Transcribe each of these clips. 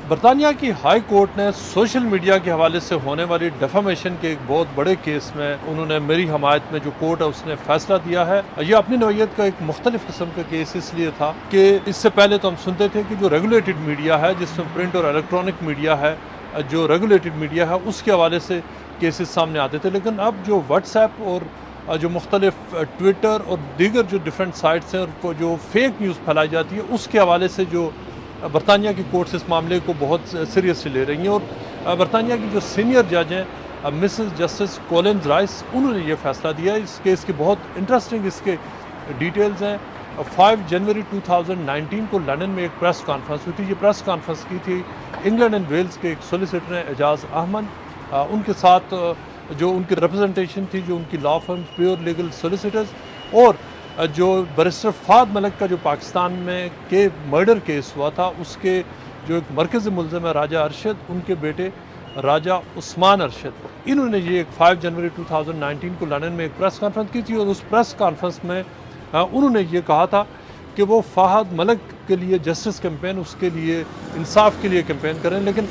برطانیہ کی high court نے سوشل میڈیا کے حوالے سے ہونے والی ڈیفامیشن کے ایک بہت بڑے کیس میں انہوں نے میری حمایت میں جو کورٹ ہے اس نے فیصلہ دیا ہے۔ یہ اپنی نوعیت کا ایک مختلف قسم کا کیس اس لیے تھا کہ اس سے پہلے تو ہم سنتے تھے کہ جو ریگولیٹڈ میڈیا ہے، جس میں پرنٹ اور الیکٹرانک میڈیا ہے، جو ریگولیٹڈ میڈیا ہے اس کے حوالے سے کیسز سامنے آتے تھے، لیکن اب جو واٹس ایپ اور جو مختلف ٹویٹر اور دیگر جو ڈیفرنٹ سائٹس ہیں اور جو فیک نیوز پھیلائی جاتی ہے اس کے حوالے سے جو برطانیہ کی کورٹس اس معاملے کو بہت سیریسلی لے رہی ہیں، اور برطانیہ کی جو سینئر جج ہیں مسز جسٹس کولنز رائس، انہوں نے یہ فیصلہ دیا ہے۔ اس کیس کی بہت انٹرسٹنگ اس کے ڈیٹیلز ہیں۔ 5 جنوری 2019 کو لندن میں ایک پریس کانفرنس ہوئی تھی۔ یہ پریس کانفرنس کی تھی انگلینڈ اینڈ ویلز کے ایک سولیسیٹر ہیں اعجاز احمد، ان کے ساتھ جو ان کی ریپرزنٹیشن تھی، جو ان کی لا فرم پیور لیگل سولیسیٹرز، اور جو بیرسٹر فہد ملک کا جو پاکستان میں کے مرڈر کیس ہوا تھا اس کے جو ایک مرکزی ملزم ہے راجہ ارشد، ان کے بیٹے راجہ عثمان ارشد، انہوں نے یہ ایک 5 جنوری 2019 کو لندن میں ایک پریس کانفرنس کی تھی، اور اس پریس کانفرنس میں انہوں نے یہ کہا تھا کہ وہ فہد ملک کے لیے جسٹس کیمپین، اس کے لیے انصاف کے لیے کیمپین کریں، لیکن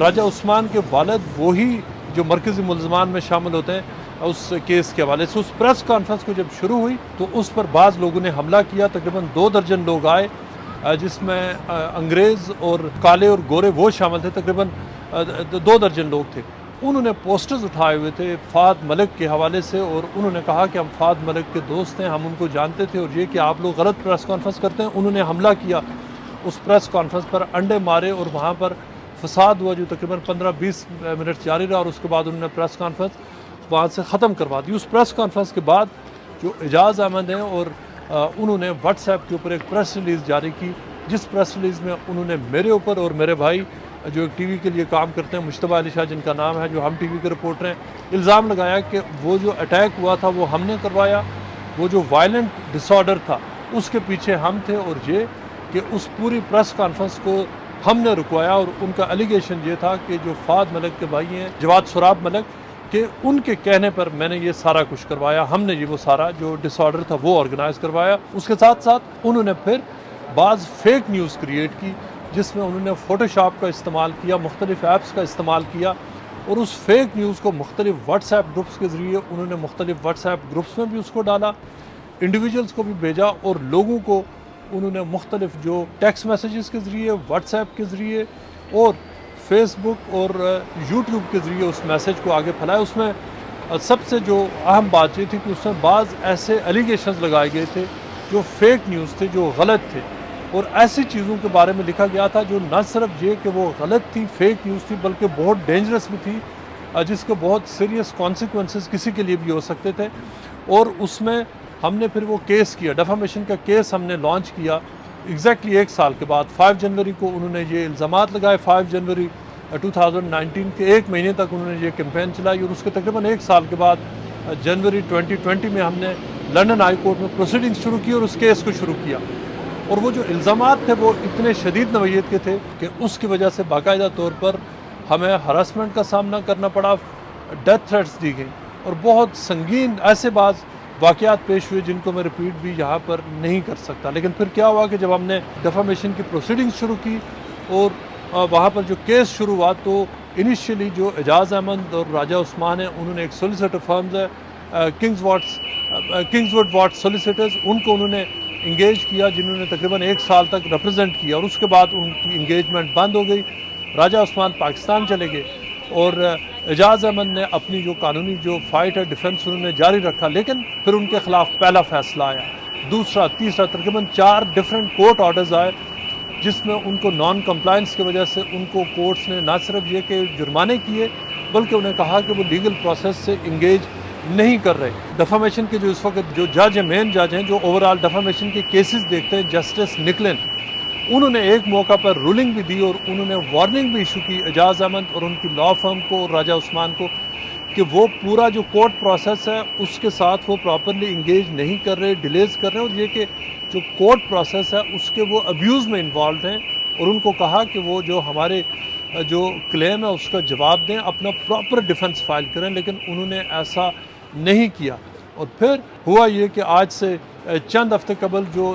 راجہ عثمان کے والد وہی جو مرکزی ملزمان میں شامل ہوتے ہیں اس کیس کے حوالے سے۔ اس پریس کانفرنس کو جب شروع ہوئی تو اس پر بعض لوگوں نے حملہ کیا، تقریباً 2 درجن لوگ آئے، جس میں انگریز اور کالے اور گورے وہ شامل تھے، تقریباً 2 درجن لوگ تھے۔ انہوں نے پوسٹرز اٹھائے ہوئے تھے فہد ملک کے حوالے سے، اور انہوں نے کہا کہ ہم فہد ملک کے دوست ہیں، ہم ان کو جانتے تھے، اور یہ کہ آپ لوگ غلط پریس کانفرنس کرتے ہیں۔ انہوں نے حملہ کیا اس پریس کانفرنس پر، انڈے مارے، اور وہاں پر فساد ہوا جو تقریباً 15-20 منٹ جاری رہا، اور اس کے بعد انہوں نے پریس کانفرنس وہاں سے ختم کروا دی۔ اس پریس کانفرنس کے بعد جو اعجاز احمد ہیں، اور انہوں نے واٹس ایپ کے اوپر ایک پریس ریلیز جاری کی، جس پریس ریلیز میں انہوں نے میرے اوپر اور میرے بھائی جو ایک ٹی وی کے لیے کام کرتے ہیں، مشتبہ علی شاہ جن کا نام ہے، جو ہم ٹی وی کے رپورٹر ہیں، الزام لگایا کہ وہ جو اٹیک ہوا تھا وہ ہم نے کروایا، وہ جو وائلنٹ ڈس آرڈر تھا اس کے پیچھے ہم تھے، اور یہ کہ اس پوری پریس کانفرنس کو ہم نے رکوایا، اور ان کا الیگیشن یہ تھا کہ جو فہد ملک کے بھائی ہیں جواد سراب ملک، کہ ان کے کہنے پر میں نے یہ سارا کچھ کروایا، ہم نے یہ وہ سارا جو ڈس آرڈر تھا وہ آرگنائز کروایا۔ اس کے ساتھ ساتھ انہوں نے پھر بعض فیک نیوز کریٹ کی، جس میں انہوں نے فوٹو شاپ کا استعمال کیا، مختلف ایپس کا استعمال کیا، اور اس فیک نیوز کو مختلف واٹس ایپ گروپس کے ذریعے انہوں نے مختلف واٹس ایپ گروپس میں بھی اس کو ڈالا، انڈیویجولز کو بھی بھیجا، اور لوگوں کو انہوں نے مختلف جو ٹیکسٹ میسیجز کے ذریعے، واٹس ایپ کے ذریعے اور فیس بک اور یوٹیوب کے ذریعے اس میسیج کو آگے پھیلایا۔ اس میں سب سے جو اہم بات یہ تھی کہ اس میں بعض ایسے الیگیشنز لگائے گئے تھے جو فیک نیوز تھے، جو غلط تھے، اور ایسی چیزوں کے بارے میں لکھا گیا تھا جو نہ صرف یہ کہ وہ غلط تھی، فیک نیوز تھی، بلکہ بہت ڈینجرس بھی تھی، جس کے بہت سیریس کانسیکوینسز کسی کے لیے بھی ہو سکتے تھے۔ اور اس میں ہم نے پھر وہ کیس کیا، ڈیفامیشن کا کیس ہم نے لانچ کیا ایگزیکٹلی 1 سال کے بعد۔ 5 جنوری کو انہوں نے یہ الزامات لگائے، 5 جنوری 2019 کے 1 مہینے تک انہوں نے یہ کیمپین چلائی، اور اس کے تقریباً 1 سال کے بعد جنوری 2020 میں ہم نے لندن ہائی کورٹ میں پروسیڈنگ شروع کی اور اس کیس کو شروع کیا۔ اور وہ جو الزامات تھے وہ اتنے شدید نوعیت کے تھے کہ اس کی وجہ سے باقاعدہ طور پر ہمیں ہراسمنٹ کا سامنا کرنا پڑا، ڈیتھ تھریٹس دی گئیں، اور بہت سنگین ایسے بعض واقعات پیش ہوئے جن کو میں ریپیٹ بھی یہاں پر نہیں کر سکتا۔ لیکن پھر کیا ہوا کہ جب ہم نے ڈیفامیشن کی پروسیڈنگ شروع کی اور وہاں پر جو کیس شروع ہوا، تو انیشیلی جو اعجاز احمد اور راجہ عثمان ہیں، انہوں نے ایک سولیسیٹر فرمز ہے کنگز ووڈ واٹس سولیسیٹرز، ان کو انہوں نے انگیج کیا، جنہوں نے تقریباً 1 سال تک ریپرزینٹ کیا، اور اس کے بعد ان کی انگیجمنٹ بند ہو گئی۔ راجہ عثمان پاکستان چلے گئے، اور اعجاز احمد نے اپنی جو قانونی جو فائٹ ہے، ڈیفنس انہوں نے جاری رکھا، لیکن پھر ان کے خلاف پہلا فیصلہ آیا، دوسرا، تیسرا، تقریباً 4 ڈفرینٹ کورٹ آرڈرز آئے، جس میں ان کو نان کمپلائنس کی وجہ سے ان کو کورٹس نے نہ صرف یہ کہ جرمانے کیے، بلکہ انہیں کہا کہ وہ لیگل پروسیس سے انگیج نہیں کر رہے۔ ڈیفامیشن کے جو اس وقت جو جج ہیں، مین جج ہیں، جو اوور آل ڈیفامیشن کے کیسز دیکھتے ہیں، جسٹس نکلن، انہوں نے ایک موقع پر رولنگ بھی دی اور انہوں نے وارننگ بھی ایشو کی اعجاز احمد اور ان کی لا فرم کو اور راجہ عثمان کو کہ وہ پورا جو کورٹ پروسیس ہے اس کے ساتھ وہ پراپرلی انگیج نہیں کر رہے، ڈیلیز کر رہے ہیں، اور یہ کہ جو کورٹ پروسیس ہے اس کے وہ ابیوز میں انوالوڈ ہیں، اور ان کو کہا کہ وہ جو ہمارے جو کلیم ہے اس کا جواب دیں، اپنا پراپر ڈیفنس فائل کریں، لیکن انہوں نے ایسا نہیں کیا۔ اور پھر ہوا یہ کہ آج سے چند ہفتے قبل جو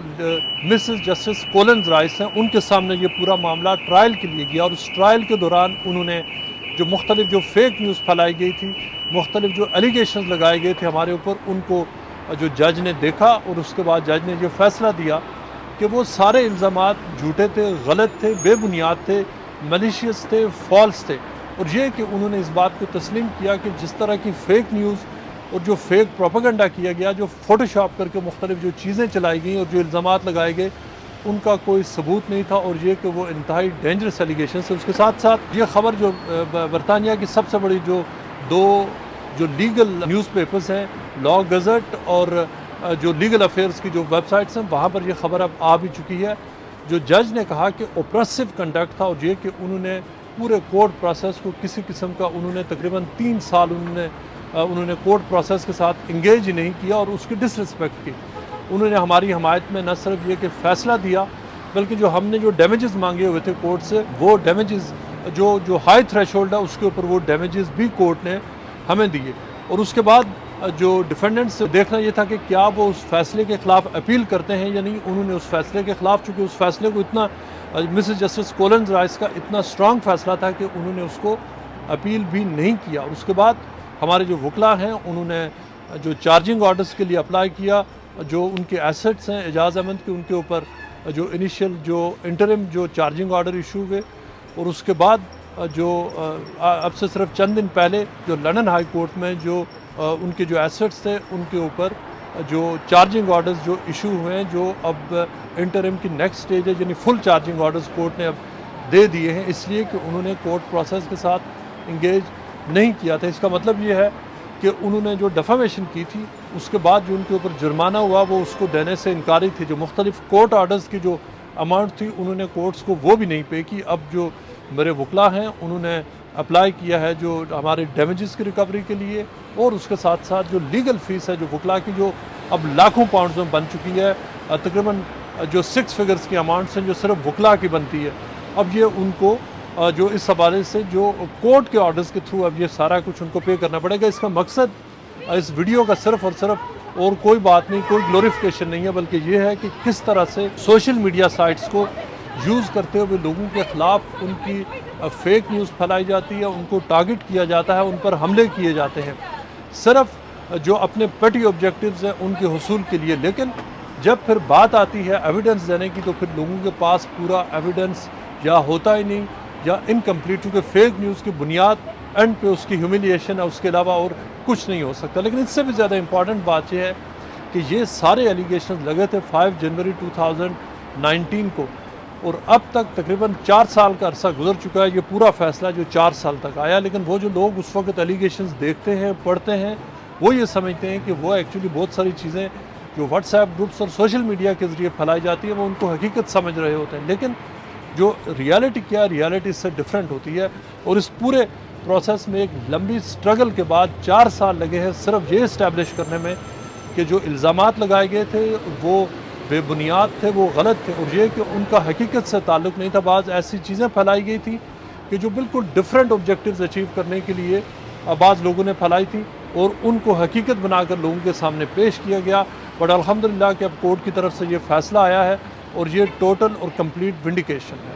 مسز جسٹس کولنز رائس ہیں ان کے سامنے یہ پورا معاملہ ٹرائل کے لیے گیا، اور اس ٹرائل کے دوران انہوں نے جو مختلف جو فیک نیوز پھیلائی گئی تھی، مختلف جو ایلیگیشنز لگائے گئے تھے ہمارے اوپر، ان کو جو جج نے دیکھا، اور اس کے بعد جج نے جو فیصلہ دیا کہ وہ سارے الزامات جھوٹے تھے، غلط تھے، بے بنیاد تھے، ملیشیس تھے، فالس تھے، اور یہ کہ انہوں نے اس بات کو تسلیم کیا کہ جس طرح کی فیک نیوز اور جو فیک پروپیگنڈا کیا گیا، جو فوٹو شاپ کر کے مختلف جو چیزیں چلائی گئیں اور جو الزامات لگائے گئے، ان کا کوئی ثبوت نہیں تھا، اور یہ کہ وہ انتہائی ڈینجرس ایلیگیشنز ہے۔ اس کے ساتھ ساتھ یہ خبر جو برطانیہ کی سب سے بڑی جو لیگل نیوز پیپرز ہیں، لا گزٹ اور جو لیگل افیئرز کی جو ویب سائٹس ہیں، وہاں پر یہ خبر اب آ بھی چکی ہے۔ جو جج نے کہا کہ اوپریسو کنڈکٹ تھا، اور یہ کہ انہوں نے پورے کورٹ پروسیس کو کسی قسم کا انہوں نے تقریباً 3 سال انہوں نے کورٹ پروسیس کے ساتھ انگیج ہی نہیں کیا، اور اس کی ڈس رسپیکٹ کی۔ انہوں نے ہماری حمایت میں نہ صرف یہ کہ فیصلہ دیا، بلکہ جو ہم نے جو ڈیمیجز مانگے ہوئے تھے کورٹ سے، وہ ڈیمیجز جو ہائی تھریش ہولڈ ہے اس کے اوپر وہ ڈیمیجز بھی کورٹ نے ہمیں دیے۔ اور اس کے بعد جو ڈیفینڈنٹس دیکھنا یہ تھا کہ کیا وہ اس فیصلے کے خلاف اپیل کرتے ہیں یا نہیں۔ انہوں نے اس فیصلے کے خلاف، چونکہ اس فیصلے کو اتنا مسز جسٹس کولنز رائس کا اتنا اسٹرانگ فیصلہ تھا کہ انہوں نے اس کو اپیل بھی نہیں کیا۔ اور اس کے بعد ہمارے جو وکلا ہیں انہوں نے جو چارجنگ آرڈرز کے لیے اپلائی کیا، جو ان کے ایسٹس ہیں اعجاز احمد کے، ان کے اوپر جو انیشیل جو انٹرم جو چارجنگ آرڈر ایشو ہوئے، اور اس کے بعد جو اب سے صرف چند دن پہلے جو لندن ہائی کورٹ میں جو ان کے جو ایسٹس تھے ان کے اوپر جو چارجنگ آرڈرز جو ایشو ہوئے ہیں، جو اب انٹرم کی نیکسٹ سٹیج ہے، یعنی فل چارجنگ آرڈرز کورٹ نے اب دے دیے ہیں، اس لیے کہ انہوں نے کورٹ پروسیس کے ساتھ انگیج نہیں کیا تھا۔ اس کا مطلب یہ ہے کہ انہوں نے جو ڈیفیمیشن کی تھی، اس کے بعد جو ان کے اوپر جرمانہ ہوا وہ اس کو دینے سے انکاری تھی۔ جو مختلف کورٹ آرڈرز کی جو اماؤنٹ تھی انہوں نے کورٹس کو وہ بھی نہیں پے کی۔ اب جو میرے وکلا ہیں انہوں نے اپلائی کیا ہے جو ہمارے ڈیمیجز کی ریکوری کے لیے، اور اس کے ساتھ ساتھ جو لیگل فیس ہے جو وکلا کی جو اب لاکھوں پاؤنڈز میں بن چکی ہے، تقریباً جو 6 فگرز کی اماؤنٹس ہیں جو صرف وکلا کی بنتی ہے، اب یہ ان کو جو اس حوالے سے جو کورٹ کے آرڈرز کے تھرو اب یہ سارا کچھ ان کو پے کرنا پڑے گا۔ اس کا مقصد اس ویڈیو کا صرف اور صرف اور کوئی بات نہیں، کوئی گلوریفیکیشن نہیں ہے، بلکہ یہ ہے کہ کس طرح سے سوشل میڈیا سائٹس کو یوز کرتے ہوئے لوگوں کے خلاف ان کی فیک نیوز پھیلائی جاتی ہے، ان کو ٹارگٹ کیا جاتا ہے، ان پر حملے کیے جاتے ہیں، صرف جو اپنے پیٹی آبجیکٹیوز ہیں ان کے حصول کے لیے۔ لیکن جب پھر بات آتی ہے ایویڈنس دینے کی تو پھر لوگوں کے پاس پورا ایویڈنس یا ہوتا ہی نہیں یا انکمپلیٹ، چونکہ فیک نیوز کی بنیاد اینڈ پہ اس کی ہیوملیشن ہے، اس کے علاوہ اور کچھ نہیں ہو سکتا۔ لیکن اس سے بھی زیادہ امپورٹنٹ بات یہ ہے کہ یہ سارے ایلیگیشنز لگے تھے 5 جنوری 2019 کو، اور اب تک تقریباً 4 سال کا عرصہ گزر چکا ہے۔ یہ پورا فیصلہ جو 4 سال تک آیا، لیکن وہ جو لوگ اس وقت ایلیگیشنز دیکھتے ہیں، پڑھتے ہیں، وہ یہ سمجھتے ہیں کہ وہ ایکچولی بہت ساری چیزیں جو واٹس ایپ گروپس اور سوشل میڈیا کے ذریعے پھیلائی جاتی ہے وہ ان کو حقیقت سمجھ رہے ہوتے ہیں، لیکن جو ریالٹی کیا، ریالٹی اس سے ڈیفرنٹ ہوتی ہے۔ اور اس پورے پروسیس میں ایک لمبی سٹرگل کے بعد 4 سال لگے ہیں صرف یہ اسٹیبلش کرنے میں کہ جو الزامات لگائے گئے تھے وہ بے بنیاد تھے، وہ غلط تھے، اور یہ کہ ان کا حقیقت سے تعلق نہیں تھا۔ بعض ایسی چیزیں پھیلائی گئی تھی کہ جو بالکل ڈیفرنٹ آبجیکٹیوز اچیو کرنے کے لیے بعض لوگوں نے پھیلائی تھی، اور ان کو حقیقت بنا کر لوگوں کے سامنے پیش کیا گیا۔ بٹ الحمدللہ کہ اب کورٹ کی طرف سے یہ فیصلہ آیا ہے، اور یہ ٹوٹل اور کمپلیٹ ونڈیکیشن ہے۔